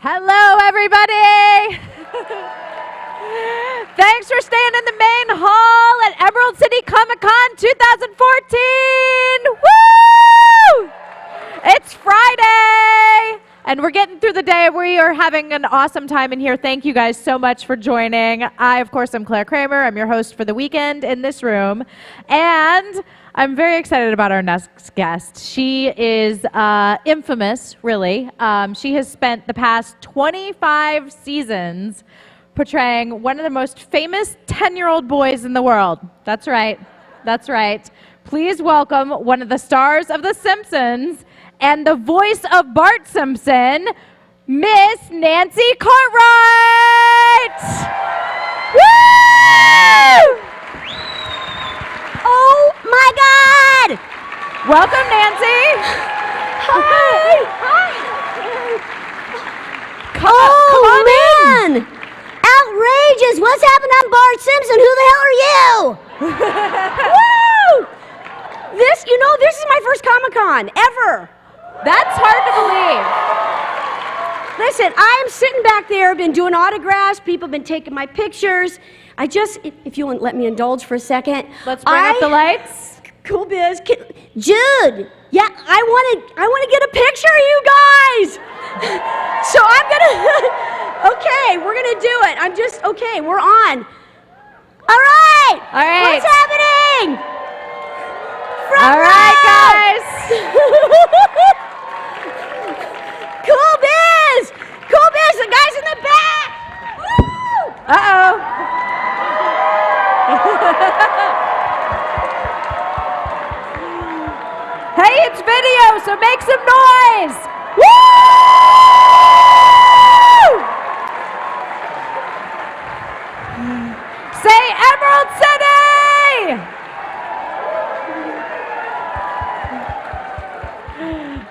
Hello, everybody. Thanks for staying in the main hall at Emerald City Comic Con 2014. Woo! It's Friday, and we're getting through the day. We are having an awesome time in here. Thank you guys so much for joining. I, of course, am Claire Kramer. I'm your host for the weekend in this room, and I'm very excited about our next guest. She is infamous, really. She has spent the past 25 seasons portraying one of the most famous 10-year-old boys in the world. That's right. That's right. Please welcome one of the stars of The Simpsons and the voice of Bart Simpson, Miss Nancy Cartwright! Woo! Oh my God! Welcome, Nancy. Hi. Hi. Come on man! in. Outrageous! What's happened? I'm Bart Simpson. Who the hell are you? Woo! This is my first Comic-Con ever. That's hard to believe. Listen, I'm sitting back there, been doing autographs. People have been taking my pictures. If you want, let me indulge for a second. Let's bring up the lights. Cool biz. Jude. Yeah, I want to get a picture of you guys. So I'm gonna. Okay, we're gonna do it. Okay. We're on. All right. All right. What's happening? All right, guys. Cool biz. Cool biz. The guys in the back. Woo! Uh-oh. Hey, it's video, so make some noise! Woo! Say Emerald City!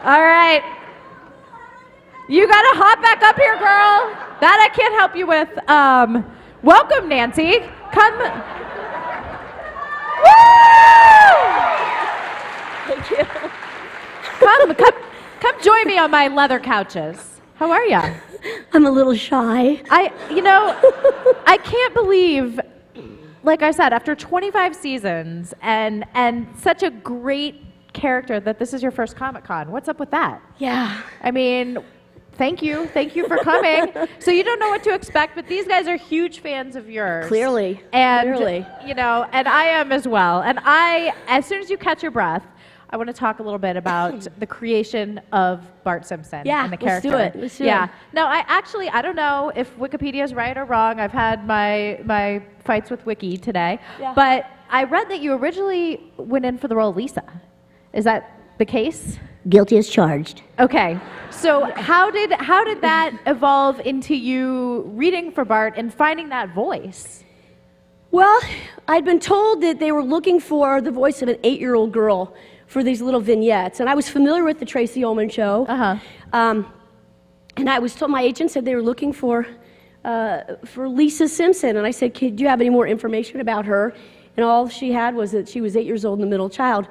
All right. You gotta hop back up here, girl. That I can't help you with. Welcome, Nancy. Come. Woo! Thank you. Come join me on my leather couches. How are ya? I'm a little shy. I can't believe, like I said, after 25 seasons and such a great character that this is your first Comic-Con. What's up with that? Yeah. I mean, thank you for coming. So you don't know what to expect, but these guys are huge fans of yours. Clearly. And, Clearly. And I am as well. And as soon as you catch your breath, I want to talk a little bit about the creation of Bart Simpson and the character. Let's do it. No, I don't know if Wikipedia is right or wrong. I've had my fights with Wiki today. Yeah. But I read that you originally went in for the role of Lisa. Is that the case? Guilty as charged. Okay. So how did that evolve into you reading for Bart and finding that voice? Well, I'd been told that they were looking for the voice of an 8-year-old girl for these little vignettes, and I was familiar with the Tracy Ullman show. And I was told, my agent said they were looking for Lisa Simpson, and I said, do you have any more information about her? And all she had was that she was 8 years old and the middle child,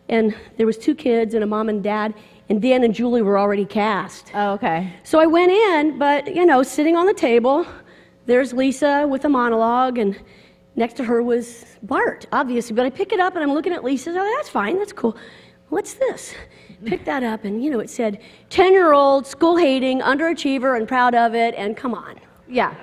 and there was 2 kids and a mom and dad, and Dan and Julie were already cast. Oh, okay. So I went in, but sitting on the table, there's Lisa with a monologue, and next to her was Bart, obviously. But I pick it up, and I'm looking at Lisa. Oh, that's fine. That's cool. What's this? Pick that up, and, it said, 10-year-old, school-hating, underachiever, and proud of it, and come on. Yeah.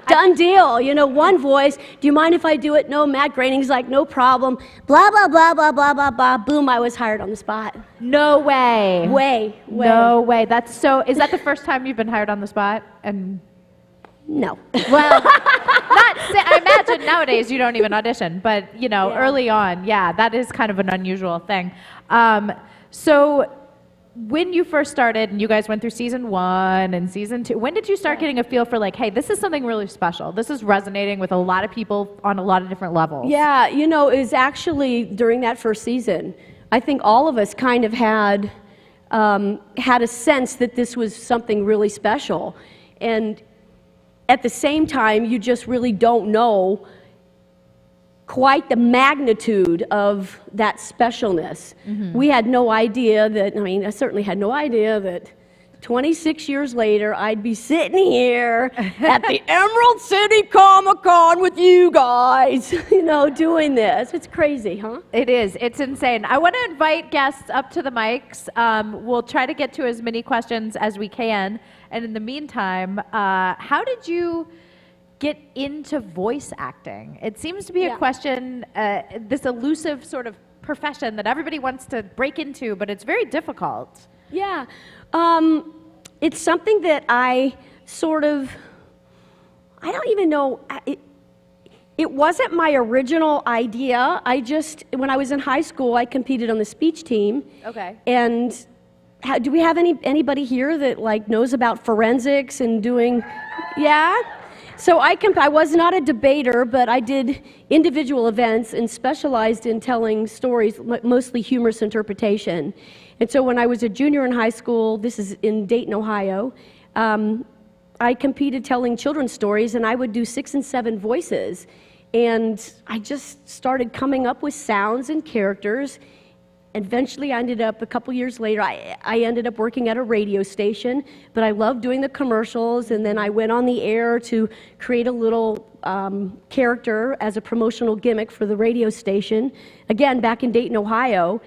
Done deal. One voice. Do you mind if I do it? No. Matt Groening's like, no problem. Blah, blah, blah, blah, blah, blah, blah. Boom, I was hired on the spot. No way. Way. No way. Is that the first time you've been hired on the spot? And no. Well, I imagine nowadays you don't even audition, but early on, that is kind of an unusual thing. So when you first started and you guys went through season 1 and season 2, when did you start getting a feel for like, hey, this is something really special? This is resonating with a lot of people on a lot of different levels. Yeah, it was actually during that first season. I think all of us kind of had a sense that this was something really special. And at the same time, you just really don't know quite the magnitude of that specialness. Mm-hmm. We had no idea that, I certainly had no idea that 26 years later, I'd be sitting here at the Emerald City Comic-Con with you guys, doing this. It's crazy, huh? It is. It's insane. I want to invite guests up to the mics. We'll try to get to as many questions as we can. And in the meantime, how did you get into voice acting? It seems to be a question, this elusive sort of profession that everybody wants to break into, but it's very difficult. Yeah. It's something that I don't even know, it wasn't my original idea. When I was in high school, I competed on the speech team. Okay. And do we have anybody here that knows about forensics and doing, yeah? So I was not a debater, but I did individual events and specialized in telling stories, mostly humorous interpretation. And so when I was a junior in high school, this is in Dayton, Ohio, I competed telling children's stories, and I would do 6 and 7 voices. And I just started coming up with sounds and characters. Eventually, I ended up, a couple years later, I ended up working at a radio station, but I loved doing the commercials, and then I went on the air to create a little character as a promotional gimmick for the radio station, again, back in Dayton, Ohio.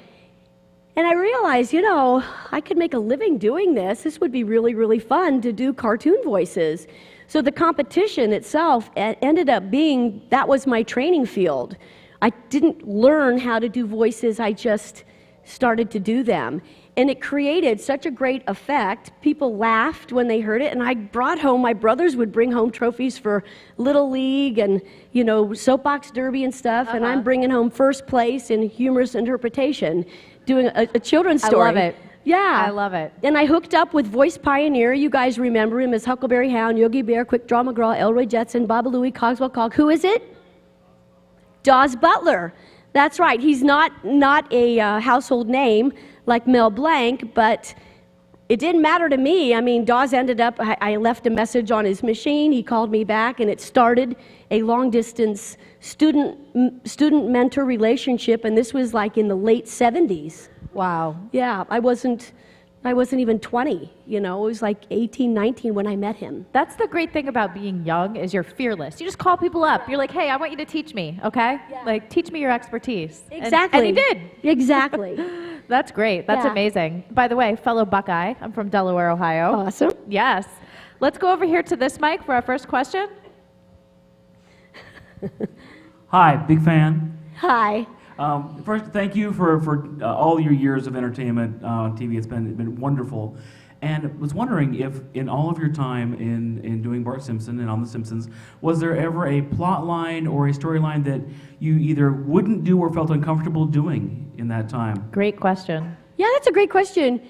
And I realized, I could make a living doing this. This would be really, really fun to do cartoon voices. So the competition itself ended up being, that was my training field. I didn't learn how to do voices, I just started to do them. And it created such a great effect. People laughed when they heard it, and I brought home, my brothers would bring home trophies for Little League and, soapbox derby and stuff, and I'm bringing home first place in humorous interpretation, doing a children's story. I love it. Yeah. I love it. And I hooked up with voice pioneer. You guys remember him as Huckleberry Hound, Yogi Bear, Quick Draw McGraw, Elroy Jetson, Babalooey, Cogswell Cog. Who is it? Dawes Butler. That's right. He's not a household name like Mel Blanc, but it didn't matter to me. I mean, Dawes ended up, I left a message on his machine. He called me back, and it started a long-distance student-mentor relationship, and this was in the late 70s. Wow. Yeah, I wasn't even 20, it was 18, 19 when I met him. That's the great thing about being young is you're fearless. You just call people up. You're like, hey, I want you to teach me, okay? Yeah. Teach me your expertise. Exactly. And he did. Exactly. That's great. That's amazing. By the way, fellow Buckeye, I'm from Delaware, Ohio. Awesome. Yes. Let's go over here to this mic for our first question. Hi, big fan. Hi. First, thank you for all your years of entertainment on TV. It's been wonderful. And I was wondering if in all of your time in doing Bart Simpson and on The Simpsons, was there ever a plot line or a storyline that you either wouldn't do or felt uncomfortable doing in that time? Great question. Yeah, that's a great question.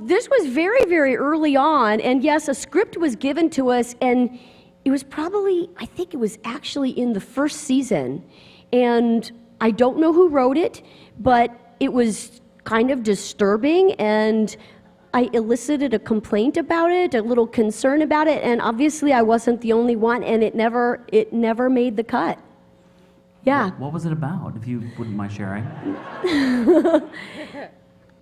This was very, very early on, and yes, a script was given to us, and it was I think it was actually in the first season, and I don't know who wrote it, but it was kind of disturbing, and I elicited a complaint about it, a little concern about it, and obviously I wasn't the only one, and it never made the cut. Yeah. What was it about, if you wouldn't mind sharing?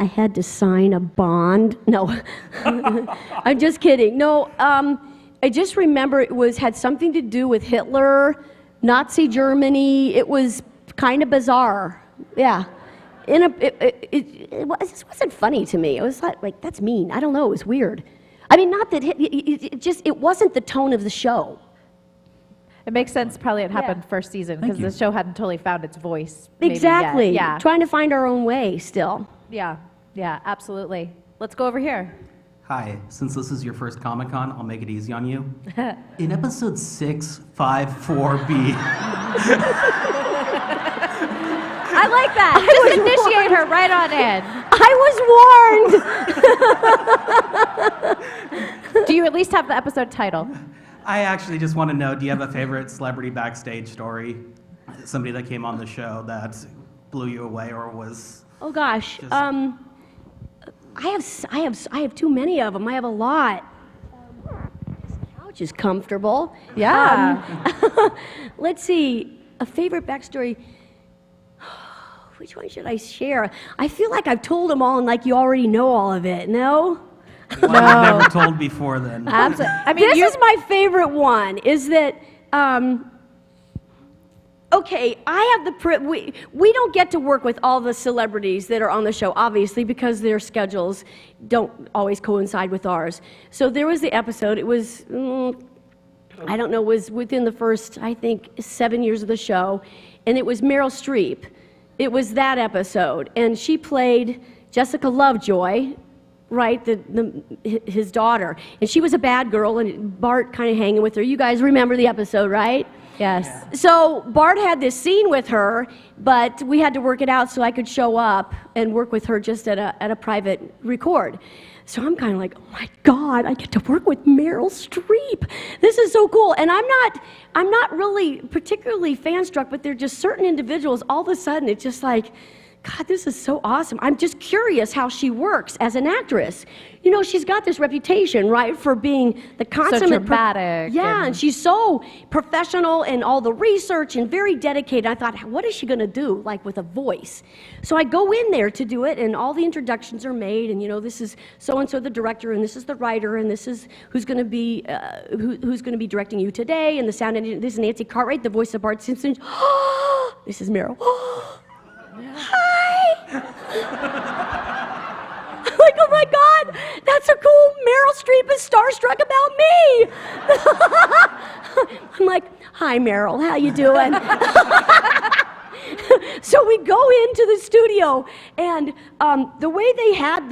I had to sign a bond. No, I'm just kidding. No, I just remember it had something to do with Hitler, Nazi Germany. It was kind of bizarre. Yeah. It wasn't funny to me. It was like that's mean. I don't know. It was weird. I mean, not that it wasn't the tone of the show. It makes sense. Probably it happened first season because the show hadn't totally found its voice. Exactly. Maybe yet. Yeah. Trying to find our own way still. Yeah. Yeah. Absolutely. Let's go over here. Hi, since this is your first Comic-Con, I'll make it easy on you. In episode 654B. I like that. Just initiate her right on in. I was warned. Do you at least have the episode title? I actually just want to know, do you have a favorite celebrity backstage story? Somebody that came on the show that blew you away or was... Oh gosh. I have too many of them. I have a lot. This couch is comfortable. Yeah. Let's see. A favorite backstory. Which one should I share? I feel like I've told them all and you already know all of it. No? One you've never told before then. Absolutely. I mean, This is my favorite one, is that, okay, I have we don't get to work with all the celebrities that are on the show, obviously, because their schedules don't always coincide with ours. So there was the episode, it was, I don't know, it was within the first, I think, 7 years of the show, and it was Meryl Streep. It was that episode, and she played Jessica Lovejoy, right, his daughter, and she was a bad girl, and Bart kind of hanging with her. You guys remember the episode, right? yes. So Bart had this scene with her, but we had to work it out so I could show up and work with her just at a private record. So I'm kind of like, oh my God, I get to work with Meryl Streep. This is so cool. And I'm not really particularly fan-struck, but there are just certain individuals, all of a sudden, it's just like, God, this is so awesome. I'm just curious how she works as an actress. You know, she's got this reputation, right, for being the consummate... dramatic and she's so professional and all the research and very dedicated. I thought, what is she going to do, like, with a voice? So I go in there to do it, and all the introductions are made, and, you know, this is so-and-so the director, and this is the writer, and this is who's going to be who's going to be directing you today, and the sound engineer. This is Nancy Cartwright, the voice of Bart Simpson. This is Meryl. Hi! I'm like, oh my God, that's so cool. Meryl Streep is starstruck about me. I'm like, hi Meryl, how you doing? So we go into the studio, and the way they had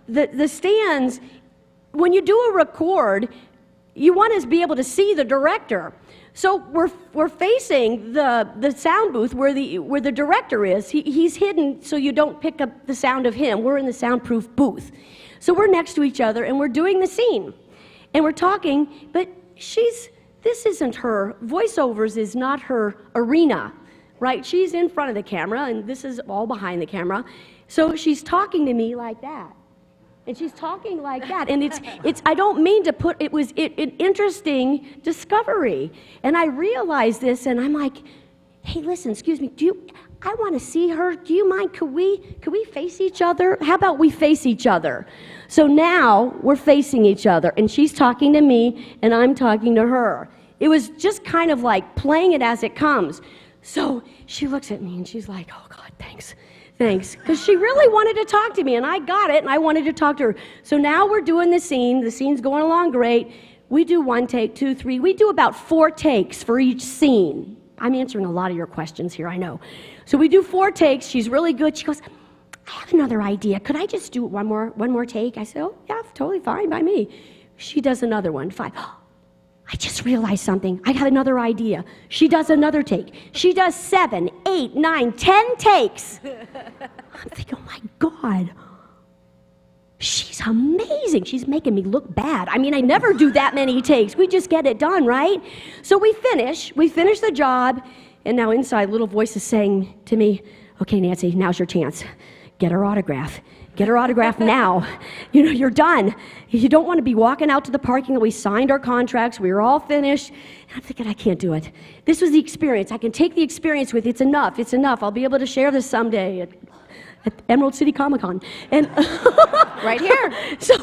the stands, when you do a record, you want to be able to see the director. So we're facing the sound booth where the director is. He's hidden so you don't pick up the sound of him. We're in the soundproof booth. So we're next to each other and we're doing the scene. And we're talking, but this isn't her. Voiceovers is not her arena, right? She's in front of the camera and this is all behind the camera. So she's talking to me like that. And she's talking like that, and it's. I don't mean to put. It was an interesting discovery, and I realized this, and I'm like, "Hey, listen, excuse me. I want to see her. Do you mind? Could we face each other? How about we face each other?" So now we're facing each other, and she's talking to me, and I'm talking to her. It was just kind of like playing it as it comes. So she looks at me, and she's like, "Oh God, thanks." Because she really wanted to talk to me, and I got it, and I wanted to talk to her. So now we're doing the scene. The scene's going along great. We do 1 take, 2, 3. We do about 4 takes for each scene. I'm answering a lot of your questions here, I know. So we do 4 takes. She's really good. She goes, I have another idea. Could I just do one more take? I said, oh, yeah, totally fine by me. She does another one. 5. I just realized something. I got another idea. She does another take. She does 7, 8, 9, 10 takes. I'm thinking, oh my God, she's amazing. She's making me look bad. I mean, I never do that many takes. We just get it done, right? So we finish the job, and now inside, little voice is saying to me, okay, Nancy, now's your chance. Get her autograph. Get her autograph now. You know, you're done. You don't want to be walking out to the parking lot. We signed our contracts. We were all finished. And I'm thinking, I can't do it. This was the experience. I can take the experience with it's enough. It's enough. I'll be able to share this someday at Emerald City Comic Con. And right here. So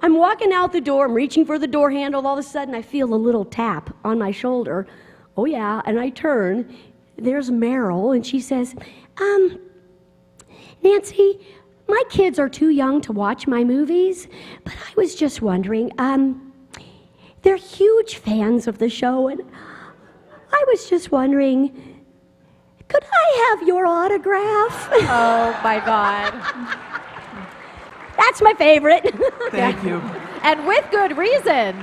I'm walking out the door. I'm reaching for the door handle. All of a sudden, I feel a little tap on my shoulder. Oh, yeah. And I turn. There's Meryl. And she says, Nancy, my kids are too young to watch my movies, but I was just wondering, they're huge fans of the show, and I was just wondering, could I have your autograph? Oh my God. That's my favorite. Thank you. And with good reason.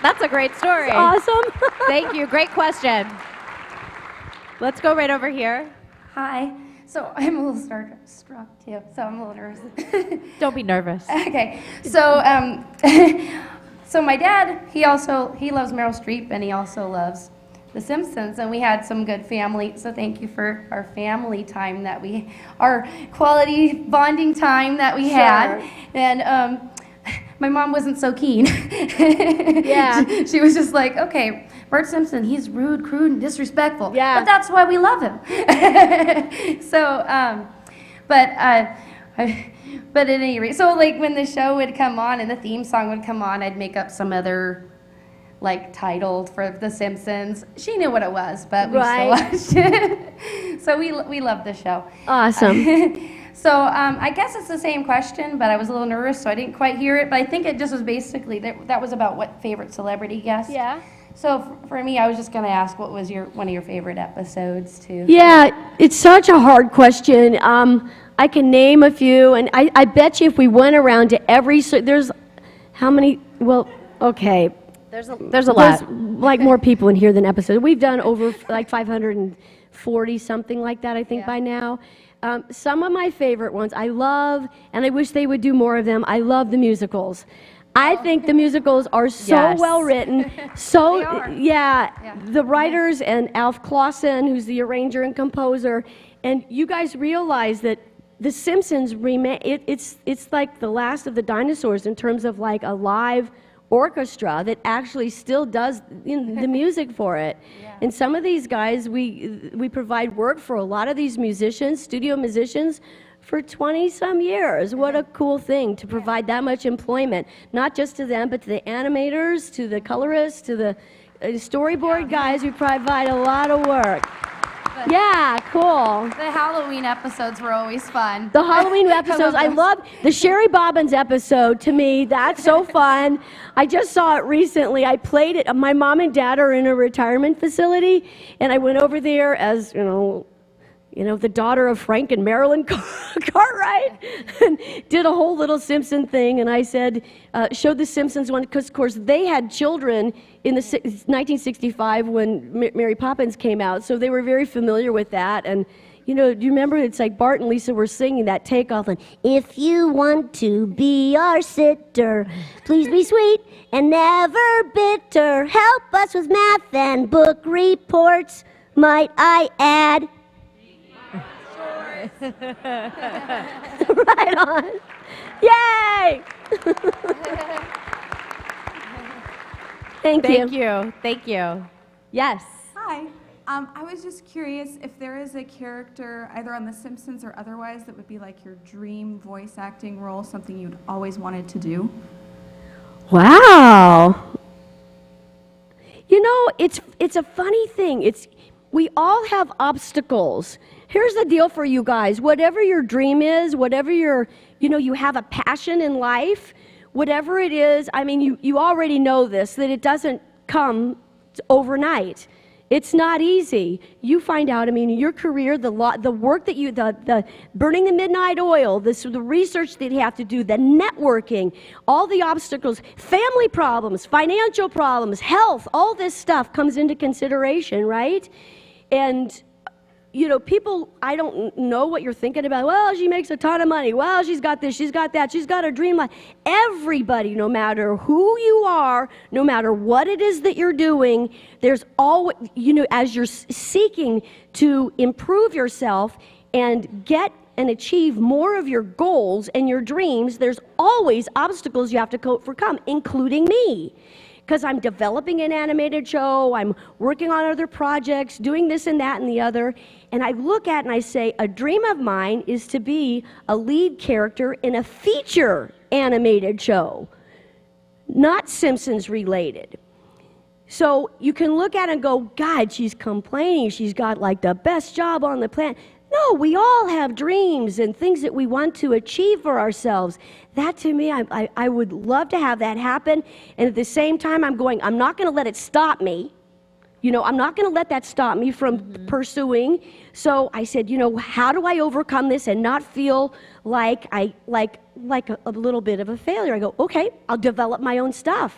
That's a great story. Awesome. Thank you. Great question. Let's go right over here. Hi. So I'm a little starstruck too, so I'm a little nervous. Don't be nervous. Okay. So so my dad, he loves Meryl Streep, and he also loves The Simpsons, and we had some good family. So thank you for our family time our quality bonding time that we had. And my mom wasn't so keen. Yeah. She was just like, okay, Bart Simpson, he's rude, crude, and disrespectful. Yeah. But that's why we love him. So, But at any rate, so like when the show would come on and the theme song would come on, I'd make up some other like title for The Simpsons. She knew what it was, but we still watched it. So we love the show. Awesome. So I guess it's the same question, but I was a little nervous, so I didn't quite hear it. But I think it just was basically that was about what favorite celebrity guest. Yeah. So for me, I was just going to ask what was one of your favorite episodes too. Yeah, it's such a hard question. I can name a few, and I bet you if we went around to there's how many? Well, okay. There's a lot. There's like more people in here than episodes. We've done over like 540 something like that, I think, by now. Some of my favorite ones I love, and I wish they would do more of them. I love the musicals. I think the musicals are so well written. So They are. yeah, the writers and Alf Clausen, who's the arranger and composer, and you guys realize that The Simpsons it's like the last of the dinosaurs in terms of like a live orchestra that actually still does the music for it. And some of these guys, we provide work for a lot of these musicians, studio musicians, for 20-some years. What a cool thing to provide that much employment, not just to them, but to the animators, to the colorists, to the storyboard guys. We provide a lot of work. Yeah, cool. The Halloween episodes were always fun. The Halloween episodes, I love the Sherry Bobbins episode. To me, that's so fun. I just saw it recently. I played it. My mom and dad are in a retirement facility, and I went over there as, the daughter of Frank and Marilyn Cartwright, and did a whole little Simpson thing. And I said, showed the Simpsons one, because, of course, they had children in the 1965 when Mary Poppins came out, so they were very familiar with that. And, do you remember, it's like Bart and Lisa were singing that takeoff, and if you want to be our sitter, please be sweet and never bitter. Help us with math and book reports, might I add. Right on. Yay! Thank you. Thank you. Yes. Hi. I was just curious if there is a character, either on The Simpsons or otherwise, that would be like your dream voice acting role, something you'd always wanted to do. Wow. It's a funny thing. We all have obstacles. Here's the deal for you guys. Whatever your dream is, whatever you have a passion in life, whatever it is, you already know this, that it doesn't come overnight. It's not easy. You find out, your career, the work that the burning the midnight oil, the research that you have to do, the networking, all the obstacles, family problems, financial problems, health, all this stuff comes into consideration, right? And people, I don't know what you're thinking about. Well, she makes a ton of money. Well, she's got this, she's got that, she's got a dream life. Everybody, no matter who you are, no matter what it is that you're doing, there's always, as you're seeking to improve yourself and get and achieve more of your goals and your dreams, there's always obstacles you have to overcome, including me. Because I'm developing an animated show, I'm working on other projects, doing this and that and the other, and I look at and I say, a dream of mine is to be a lead character in a feature animated show, not Simpsons related. So you can look at it and go, God, she's complaining, she's got like the best job on the planet. No, we all have dreams and things that we want to achieve for ourselves. That to me, I would love to have that happen. And at the same time, I'm not going to let it stop me. I'm not going to let that stop me from pursuing. So I said, how do I overcome this and not feel like a little bit of a failure? I go, okay, I'll develop my own stuff.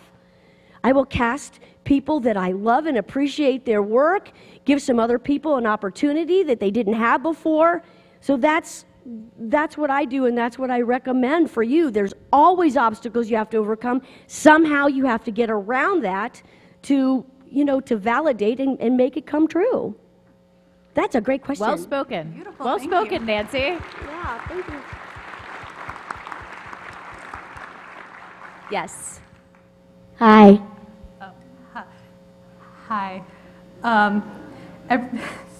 I will cast people that I love and appreciate their work, give some other people an opportunity that they didn't have before. So that's what I do, and that's what I recommend for you. There's always obstacles you have to overcome. Somehow you have to get around that to validate and make it come true. That's a great question. Well spoken. Beautiful, Well thank spoken, you. Nancy. Yeah, thank you. Yes. Hi. Hi.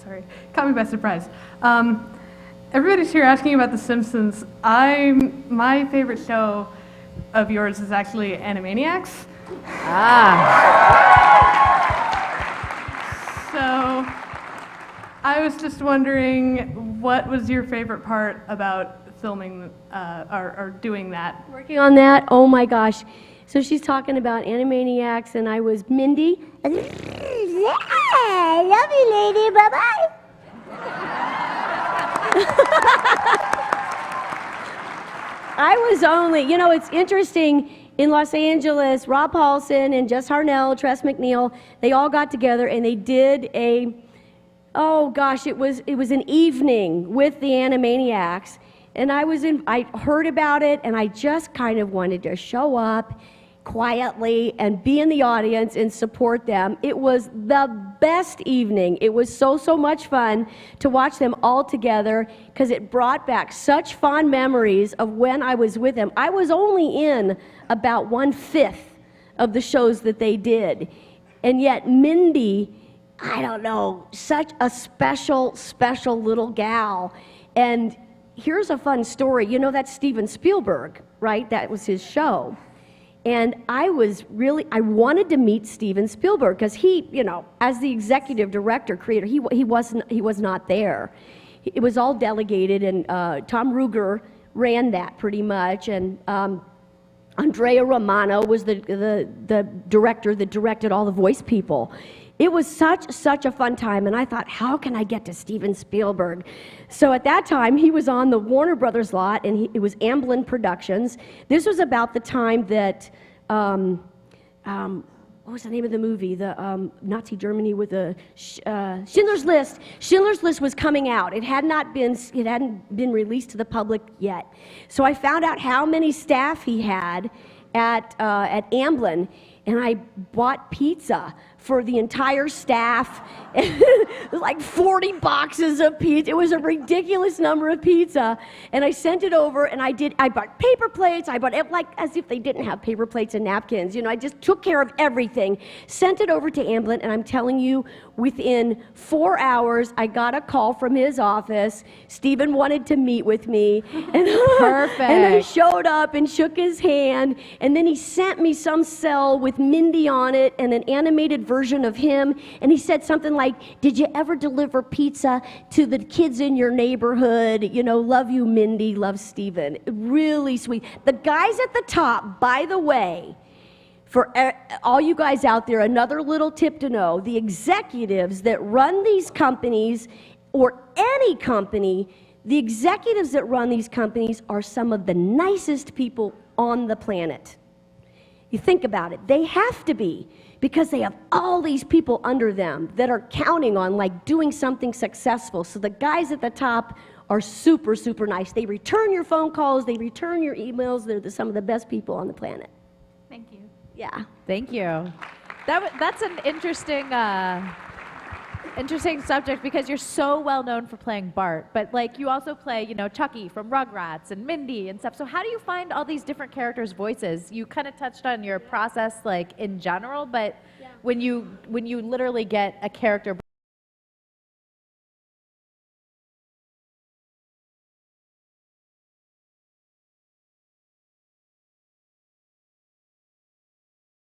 Sorry, caught me by surprise. Everybody's here asking about The Simpsons. My favorite show of yours is actually Animaniacs. So I was just wondering, what was your favorite part about filming or doing that? Working on that, oh my gosh. So she's talking about Animaniacs, and I was Mindy. Yeah, I love you, lady. Bye-bye. I was only, it's interesting, in Los Angeles, Rob Paulson and Jess Harnell, Tress McNeil, they all got together and they did it was an evening with the Animaniacs. And I heard about it, and I just kind of wanted to show up quietly and be in the audience and support them. It was the best evening. It was so much fun to watch them all together because it brought back such fond memories of when I was with them. I was only in about 1/5 of the shows that they did. And yet Mindy, I don't know, such a special little gal. And here's a fun story. That's Steven Spielberg, right? That was his show. And I wanted to meet Steven Spielberg because he, as the executive director, creator, he was not there. It was all delegated, and Tom Ruger ran that pretty much, and Andrea Romano was the director that directed all the voice people. It was such a fun time, and I thought, how can I get to Steven Spielberg? So at that time, he was on the Warner Brothers lot, and it was Amblin Productions. This was about the time that, what was the name of the movie? The Nazi Germany with the Schindler's List. Schindler's List was coming out. It hadn't been released to the public yet. So I found out how many staff he had at Amblin, and I bought pizza for the entire staff. It was like 40 boxes of pizza. It was a ridiculous number of pizza. And I sent it over, and I bought paper plates. I bought it like as if they didn't have paper plates and napkins. I just took care of everything. Sent it over to Amblin, and I'm telling you, within 4 hours, I got a call from his office. Steven wanted to meet with me. And, Perfect. And I showed up and shook his hand, and then he sent me some cell with Mindy on it and an animated version of him, and he said something like, did you ever deliver pizza to the kids in your neighborhood? Love you, Mindy, love Steven. Really sweet. The guys at the top, by the way, for all you guys out there, another little tip to know, the executives that run these companies, or any company, the executives that run these companies are some of the nicest people on the planet. You think about it, they have to be, because they have all these people under them that are counting on doing something successful. So the guys at the top are super nice. They return your phone calls, they return your emails. They're some of the best people on the planet. Thank you. Yeah. Thank you. That's an interesting subject because you're so well known for playing Bart, but you also play, Chucky from Rugrats and Mindy and stuff. So how do you find all these different characters' voices? You kind of touched on your process in general, but yeah. when you literally get a character.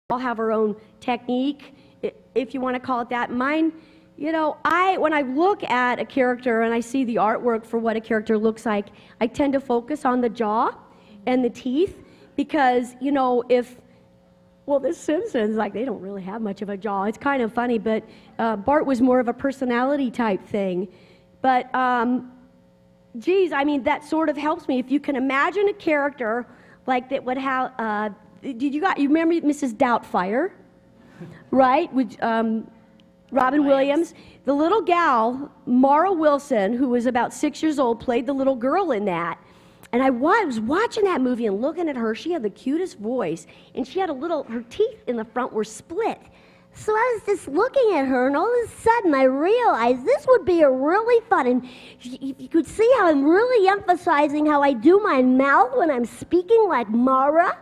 All have our own technique, if you want to call it that. Mine, when I look at a character and I see the artwork for what a character looks like, I tend to focus on the jaw and the teeth because, the Simpsons, they don't really have much of a jaw. It's kind of funny, but Bart was more of a personality type thing. But, that sort of helps me. If you can imagine a character that would have, you remember Mrs. Doubtfire, right? With Robin Williams. The little gal, Mara Wilson, who was about 6 years old, played the little girl in that. And I was watching that movie and looking at her. She had the cutest voice, and she had her teeth in the front were split. So I was just looking at her, and all of a sudden I realized this would be a really fun, and you could see how I'm really emphasizing how I do my mouth when I'm speaking like Mara.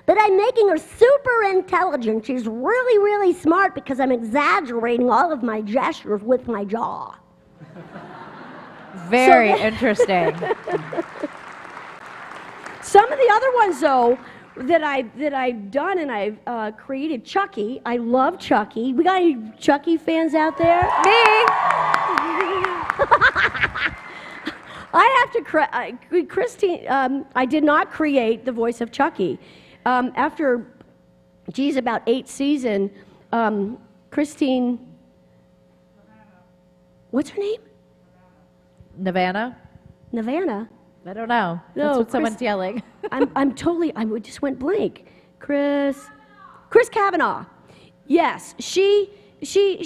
But I'm making her super intelligent. She's really smart because I'm exaggerating all of my gestures with my jaw. Very interesting. Some of the other ones, though, that I've done and I've created, Chucky. I love Chucky. We got any Chucky fans out there? Me. I have to, Christine, I did not create the voice of Chucky. After, about 8 seasons, Christine, what's her name? Nirvana? Nirvana? I don't know. No, That's what someone's yelling. I just went blank. Chris Kavanaugh. Yes, she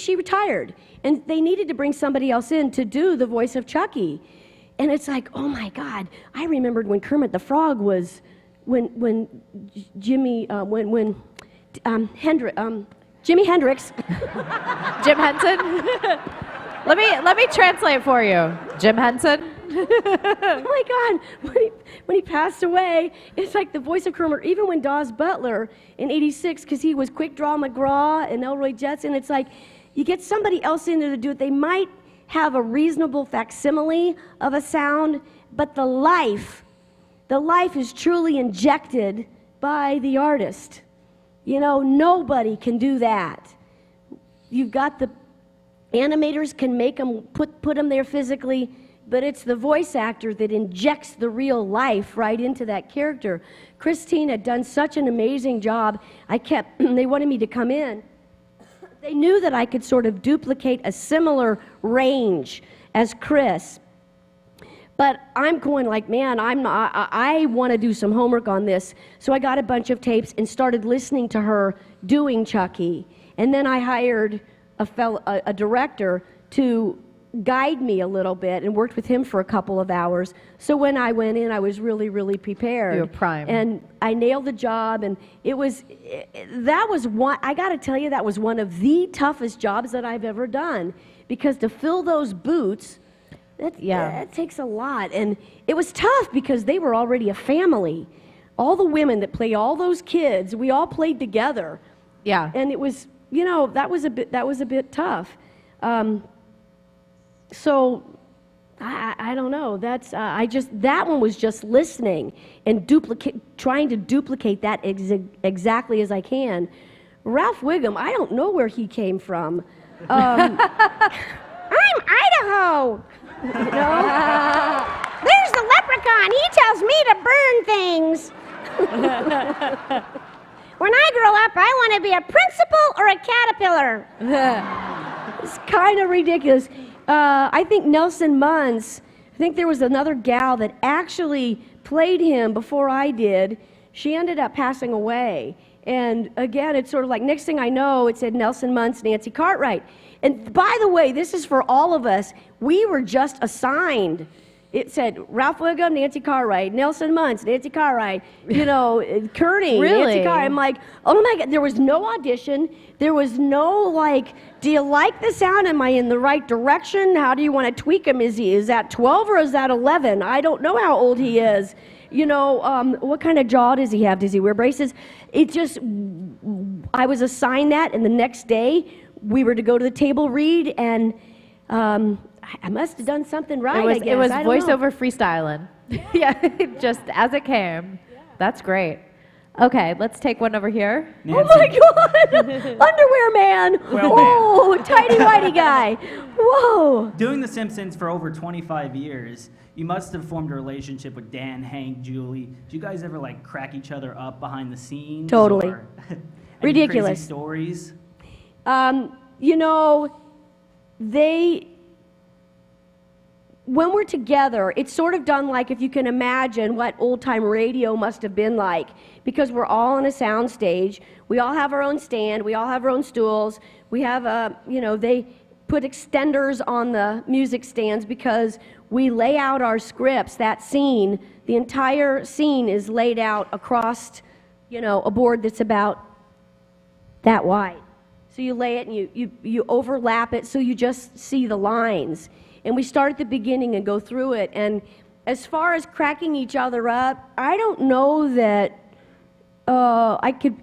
retired, and they needed to bring somebody else in to do the voice of Chucky. And it's like, oh my God, I remembered when Kermit the Frog was, when Jimi Hendrix. Jim Henson? Let me translate for you. Jim Henson? Oh my God, when he passed away, it's like the voice of Kermit, even when Dawes Butler in '86, because he was Quick Draw McGraw and Elroy Jetson, it's like you get somebody else in there to do it. They might have a reasonable facsimile of a sound, but the life is truly injected by the artist. You know, nobody can do that. You've got the animators can make them, put them there physically, but it's the voice actor that injects the real life right into that character. Christine had done such an amazing job. They wanted me to come in. They knew that I could sort of duplicate a similar range as Chris. But I'm going like, man, I want to do some homework on this. So I got a bunch of tapes and started listening to her doing Chucky. And then I hired a director to guide me a little bit and worked with him for a couple of hours. So when I went in, I was really, really prepared. You were primed. And I nailed the job, and I got to tell you, that was one of the toughest jobs that I've ever done, because to fill those boots, that takes a lot. And it was tough because they were already a family. All the women that play all those kids, we all played together. Yeah. And it was, that was a bit tough. So I don't know. That one was just listening and trying to duplicate that exactly as I can. Ralph Wiggum, I don't know where he came from. I'm Idaho. There's the leprechaun. He tells me to burn things. When I grow up, I want to be a principal or a caterpillar. It's kind of ridiculous. I think Nelson Muntz, I think there was another gal that actually played him before I did. She ended up passing away. And again, it's sort of like, next thing I know, it said Nelson Muntz, Nancy Cartwright. And by the way, this is for all of us. We were just assigned. It said Ralph Wiggum, Nancy Cartwright, Nelson Muntz, Nancy Cartwright, Kearney, Really? Nancy Cartwright. I'm like, oh my God, there was no audition. There was no like, do you like the sound? Am I in the right direction? How do you want to tweak him? Is that 12 or is that 11? I don't know how old he is. What kind of jaw does he have? Does he wear braces? I was assigned that, and the next day we were to go to the table read, and I must have done something right, I guess. It was I don't know. voiceover freestyling. Yeah, just as it came. Yeah. That's great. Okay, let's take one over here. Oh my God! Underwear man! Whoa, tidy whitey guy! Whoa! Doing The Simpsons for over 25 years, you must have formed a relationship with Dan, Hank, Julie. Do you guys ever crack each other up behind the scenes? Totally. Or any Ridiculous. crazy stories? When we're together, it's sort of done like, if you can imagine what old-time radio must have been like, because we're all on a sound stage. We all have our own stand. We all have our own stools. We have they put extenders on the music stands because we lay out our scripts, that scene. The entire scene is laid out across, a board that's about that wide. So you lay it and you overlap it so you just see the lines. And we start at the beginning and go through it. And as far as cracking each other up, I don't know that I could,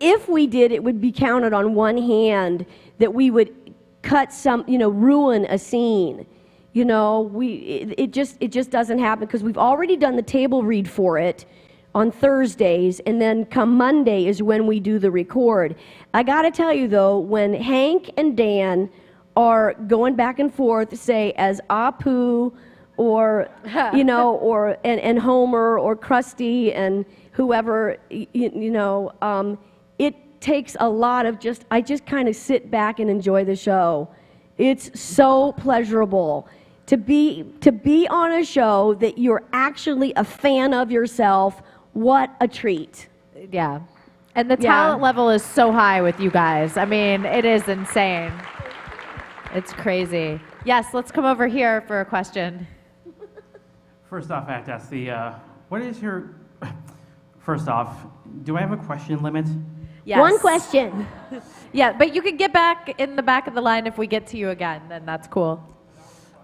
if we did, it would be counted on one hand that we would cut ruin a scene. You know, it just doesn't happen because we've already done the table read for it on Thursdays, and then come Monday is when we do the record. I gotta tell you though, when Hank and Dan are going back and forth, say as Apu, or you know, or and Homer or Krusty and whoever, you know, it takes a lot of I just kind of sit back and enjoy the show. It's so pleasurable to be on a show that you're actually a fan of yourself. What a treat. Yeah. And the talent level is so high with you guys. I mean, it is insane. It's crazy. Yes, let's come over here for a question. First off, I have to ask what is your, first off, do I have a question limit? Yes. One question. Yeah, but you can get back in the back of the line if we get to you again, then that's cool.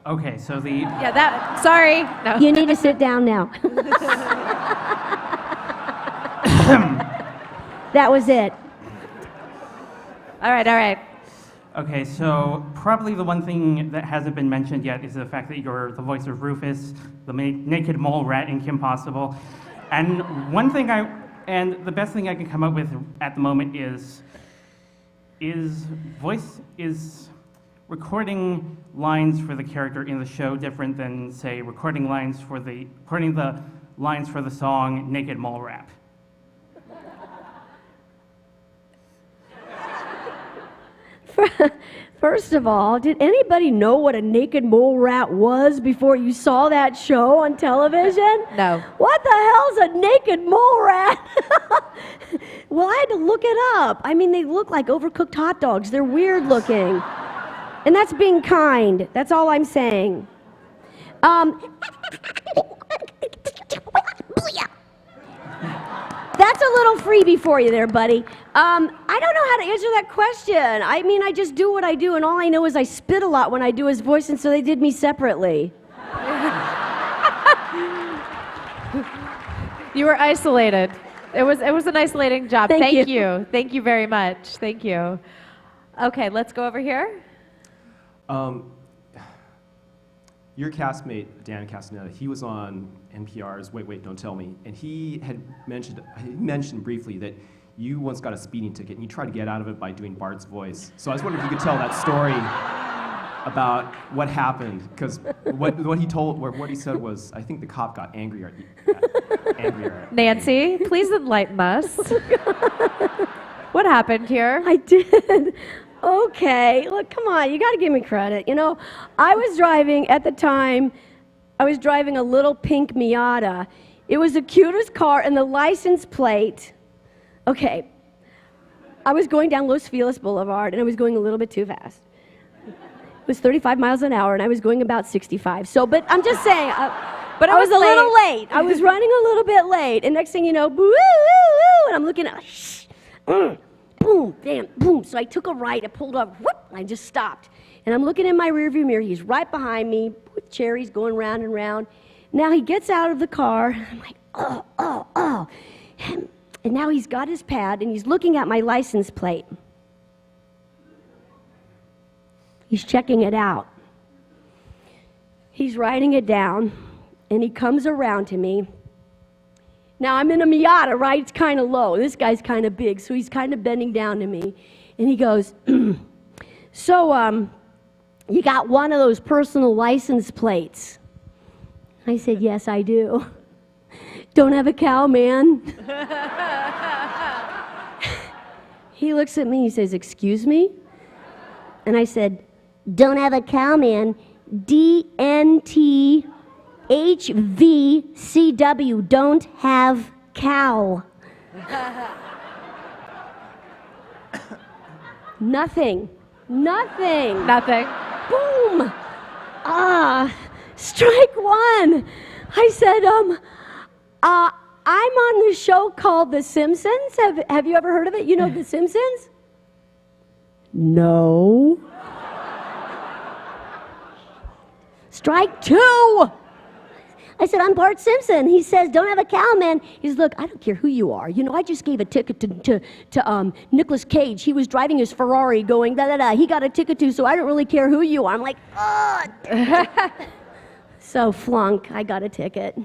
Okay, so Sorry. No. You need to sit down now. That was it. All right. Okay, so probably the one thing that hasn't been mentioned yet is the fact that you're the voice of Rufus, the naked mole rat in Kim Possible. And the best thing I can come up with at the moment is recording lines for the character in the show different than, say, recording the lines for the song Naked Mole Rat? First of all, did anybody know what a naked mole rat was before you saw that show on television? No. What the hell's a naked mole rat? Well, I had to look it up. I mean, they look like overcooked hot dogs. They're weird looking. And that's being kind. That's all I'm saying. That's a little freebie for you there, buddy. I don't know how to answer that question. I mean, I just do what I do, and all I know is I spit a lot when I do his voice, and so they did me separately. You were isolated. It was an isolating job. Thank you. Thank you very much. Thank you. Okay, let's go over here. Your castmate, Dan Castaneda, he was on NPR's Wait, Wait, Don't Tell Me, and he had mentioned briefly that you once got a speeding ticket and you tried to get out of it by doing Bart's voice. So I was wondering if you could tell that story about what happened, because what he said was, I think the cop got angrier. Nancy, please enlighten us. What happened here? I did. Okay, look, come on, you got to give me credit. You know, I was driving a little pink Miata. It was the cutest car, and the license plate. Okay, I was going down Los Feliz Boulevard, and I was going a little bit too fast. It was 35 miles an hour, and I was going about 65. So, but I'm just saying, but I was a little late. I was running a little bit late, and next thing you know, woo, woo, woo, and I'm looking at, boom, bam, boom. So I took a right, I pulled up, whoop, I just stopped. And I'm looking in my rearview mirror, he's right behind me, with cherries going round and round. Now he gets out of the car, and I'm like, oh. And now he's got his pad, and he's looking at my license plate. He's checking it out. He's writing it down, and he comes around to me. Now, I'm in a Miata, right? It's kind of low. This guy's kind of big, so he's kind of bending down to me. And he goes, so, you got one of those personal license plates? I said, yes, I do. Don't have a cow, man. He looks at me, he says, excuse me? And I said, don't have a cow, man. DNTHVCW, don't have cow. Nothing. Boom. Strike one. I said, I'm on the show called The Simpsons. Have you ever heard of it? You know The Simpsons? No. Strike two. I said, I'm Bart Simpson. He says, don't have a cow, man. He says, look, I don't care who you are. You know, I just gave a ticket to Nicolas Cage. He was driving his Ferrari going da-da-da. He got a ticket too, so I don't really care who you are. I'm like, oh. So flunk, I got a ticket.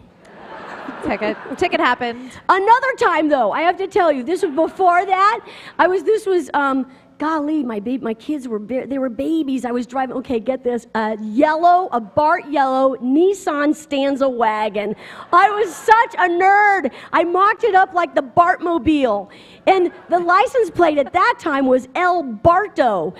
Ticket happened. Another time, though, I have to tell you, this was before that. Golly, my kids were babies. I was driving, okay, get this, a Bart yellow Nissan Stanza wagon. I was such a nerd. I mocked it up like the Bartmobile. And the license plate at that time was El Barto.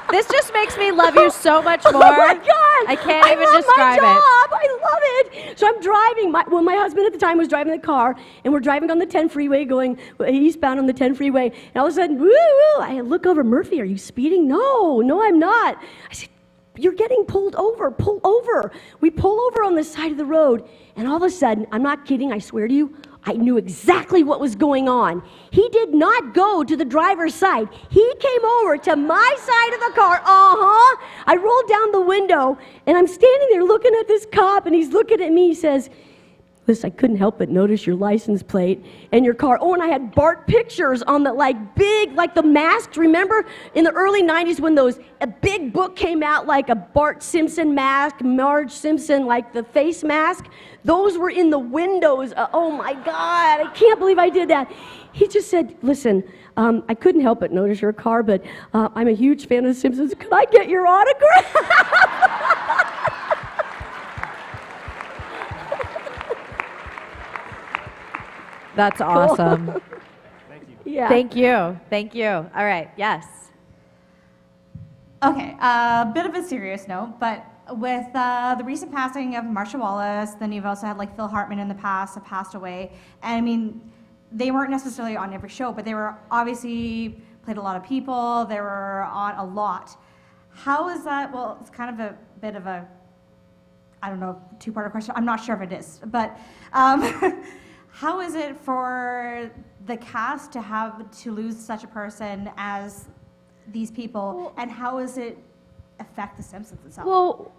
This just makes me love you so much more. Oh my God! I can't even love describe my it. job. I love it. So I'm driving. My husband at the time was driving the car, and we're driving on the 10 freeway, going eastbound on the 10 freeway. And all of a sudden, woo! I look over. Murphy, are you speeding? No, I'm not. I said, you're getting pulled over. Pull over. We pull over on the side of the road, and all of a sudden, I'm not kidding. I swear to you, I knew exactly what was going on. He did not go to the driver's side. He came over to my side of the car. I rolled down the window, and I'm standing there looking at this cop, and he's looking at me. He says, listen, I couldn't help but notice your license plate and your car. Oh, and I had Bart pictures on the big, the masks. Remember in the early 90s when a big book came out, like a Bart Simpson mask, Marge Simpson, like the face mask? Those were in the windows. Oh my God, I can't believe I did that. He just said, listen, I couldn't help but notice your car, but I'm a huge fan of The Simpsons. Could I get your autograph? That's awesome. Thank you. Yeah. Thank you. All right, yes. Okay, a bit of a serious note, but with the recent passing of Marsha Wallace, then you've also had Phil Hartman in the past have passed away. And I mean, they weren't necessarily on every show, but they were obviously played a lot of people. They were on a lot. How is that? Well, it's kind of a bit of a, I don't know, two-part question. I'm not sure if it is, but how is it for the cast to lose such a person as these people, and how does it affect The Simpsons itself? Well,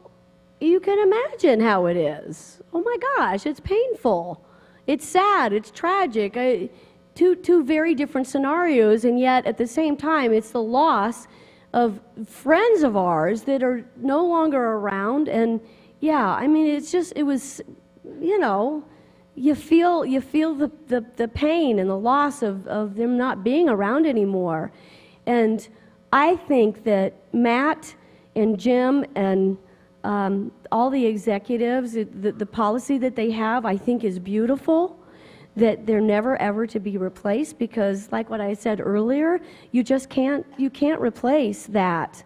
you can imagine how it is. Oh my gosh, it's painful. It's sad, it's tragic. Two very different scenarios, and yet at the same time, it's the loss of friends of ours that are no longer around. And yeah, I mean, it was, you feel the pain and the loss of them not being around anymore. And I think that Matt and Jim and all the executives, the policy that they have, I think is beautiful, that they're never ever to be replaced, because like what I said earlier, you can't replace that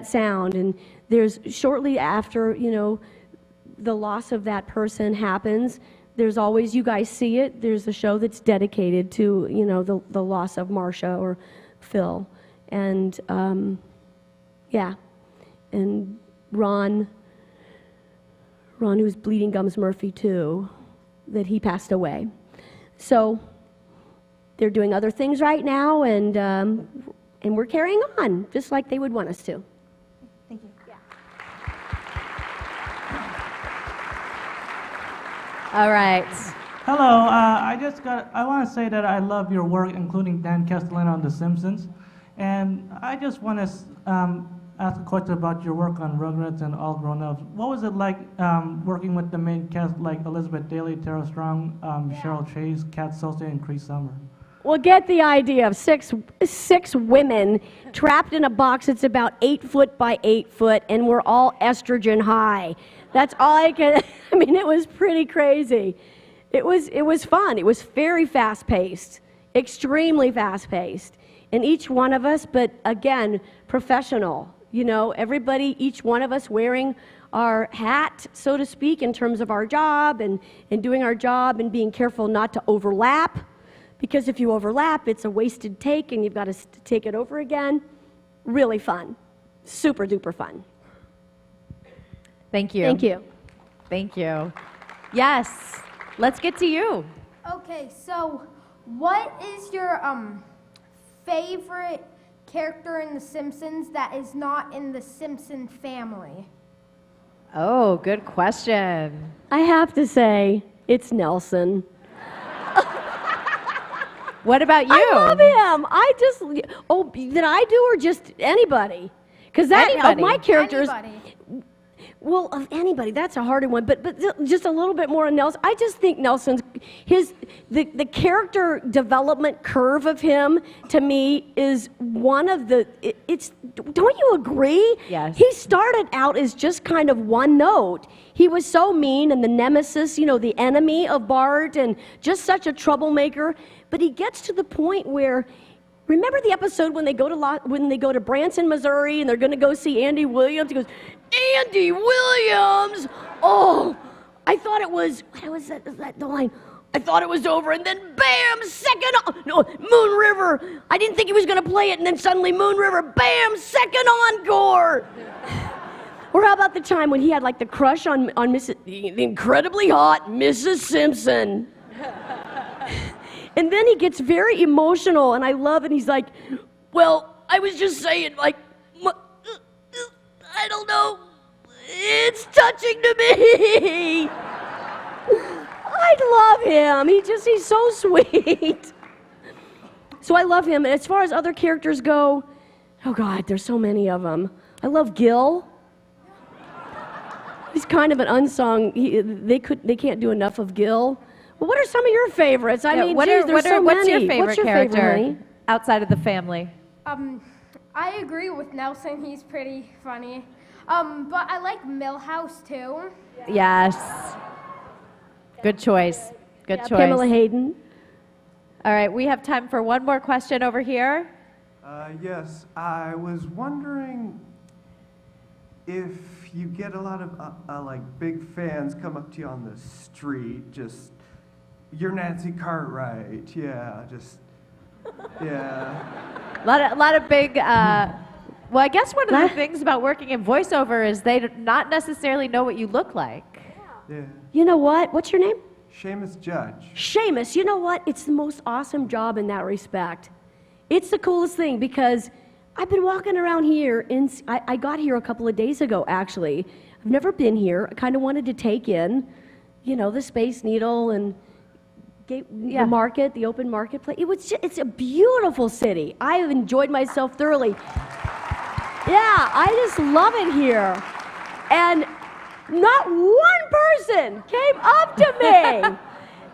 sound. And there's shortly after, the loss of that person happens, there's always, you guys see it, there's a show that's dedicated to, the loss of Marsha or Phil. And yeah, and Ron, who's Bleeding Gums Murphy too, that he passed away. So they're doing other things right now, and we're carrying on, just like they would want us to. Thank you. Yeah. All right. Hello, I want to say that I love your work, including Dan Castellano on The Simpsons. And I just want to ask a question about your work on Rugrats and All Grown Ups. What was it like working with the main cast, like Elizabeth Daly, Tara Strong, Cheryl Chase, Kat Sosa, and Cree Summer? Well, get the idea of six women trapped in a box that's about 8 foot by 8 foot, and we're all estrogen high. That's all I can. I mean, it was pretty crazy. It was fun. It was very fast-paced, extremely fast-paced. And each one of us, but again, professional. Everybody, each one of us wearing our hat, so to speak, in terms of our job and doing our job and being careful not to overlap. Because if you overlap, it's a wasted take and you've got to take it over again. Really fun. Super duper fun. Thank you. Thank you. Thank you. Yes, let's get to you. Okay, so what is your favorite character in The Simpsons that is not in the Simpson family? Oh, good question. I have to say, it's Nelson. What about you? I love him. That I do or just anybody? Because Anybody. my characters. Anybody. Well, of anybody, that's a harder one. But just a little bit more on Nelson. I just think Nelson's the character development curve of him to me is one of the. Don't you agree? Yes. He started out as just kind of one note. He was so mean and the nemesis, the enemy of Bart, and just such a troublemaker. But he gets to the point where. Remember the episode when they go to Branson, Missouri, and they're going to go see Andy Williams? He goes, Andy Williams! Oh, I thought it was, what was that the line? I thought it was over, and then bam, Moon River. I didn't think he was going to play it, and then suddenly Moon River, bam, second encore. Or how about the time when he had like the crush on the incredibly hot Mrs. Simpson? And then he gets very emotional, and I love it. He's like, well, I was just saying, like, I don't know. It's touching to me. I love him. He's so sweet. So I love him. And as far as other characters go, oh, God, there's so many of them. I love Gil. He's kind of an unsung. They can't do enough of Gil. Well, what are some of your favorites? I mean, what's so your many. favorite character honey? outside of the family? I agree with Nelson. He's pretty funny. But I like Milhouse too. Yes. Good choice. Good choice. Pamela Hayden. All right, we have time for one more question over here. Yes, I was wondering if you get a lot of like big fans come up to you on the street, just you're Nancy Cartwright, yeah. A lot of big. Well, I guess one of the things about working in voiceover is they not necessarily know what you look like. Yeah. You know what? What's your name? Seamus Judge. Seamus. You know what? It's the most awesome job in that respect. It's the coolest thing because I've been walking around here, I got here a couple of days ago, actually. I've never been here. I kind of wanted to take in, the Space Needle and the market, the open marketplace. It's a beautiful city. I have enjoyed myself thoroughly. Yeah, I just love it here. And not one person came up to me. And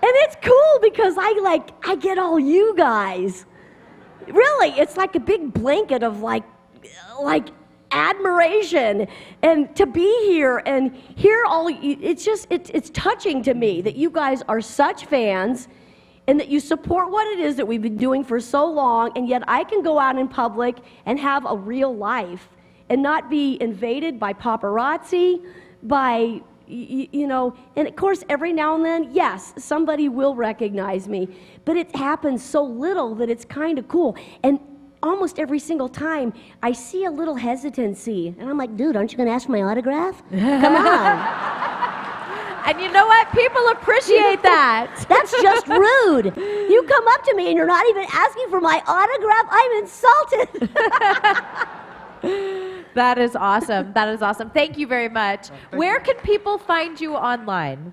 it's cool because I get all you guys. Really, it's like a big blanket of like admiration, and to be here and hear all, it's touching to me that you guys are such fans and that you support what it is that we've been doing for so long, and yet I can go out in public and have a real life and not be invaded by paparazzi, by and of course every now and then, yes, somebody will recognize me, but it happens so little that it's kind of cool. And almost every single time I see a little hesitancy, and I'm like, dude, aren't you going to ask for my autograph? Come on. And you know what? People appreciate that. That's just rude. You come up to me and you're not even asking for my autograph. I'm insulted. That is awesome. That is awesome. Thank you very much. Where can people find you online?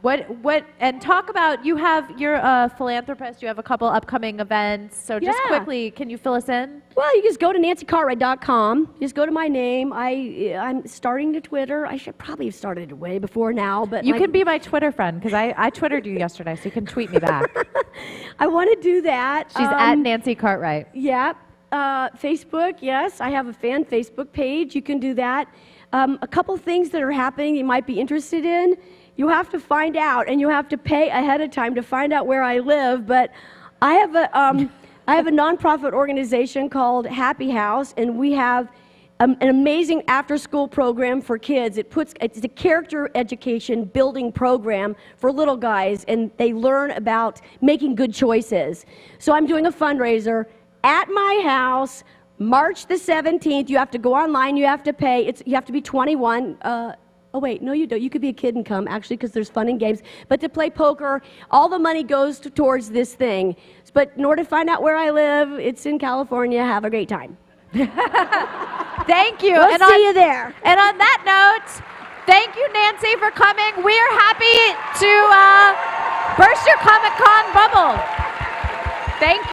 And talk about, you're a philanthropist, you have a couple upcoming events, so just quickly, can you fill us in? Well, you just go to nancycartwright.com. Just go to my name. I'm starting to Twitter. I should probably have started it way before now, but you can be my Twitter friend, because I Twittered you yesterday, so you can tweet me back. I want to do that. She's at Nancy Cartwright. Yeah. Facebook, yes. I have a fan Facebook page. You can do that. A couple things that are happening you might be interested in. You have to find out, and you have to pay ahead of time to find out where I live. But I have a nonprofit organization called Happy House, and we have an amazing after-school program for kids. It's a character education building program for little guys, and they learn about making good choices. So I'm doing a fundraiser at my house, March the 17th. You have to go online, you have to pay. You have to be 21. Oh wait, no you don't. You could be a kid and come, actually, because there's fun and games. But to play poker, all the money goes towards this thing. But in order to find out where I live, it's in California. Have a great time. Thank you. We'll see you there. And on that note, Thank you, Nancy, for coming. We are happy to burst your Comic-Con bubble. Thank you.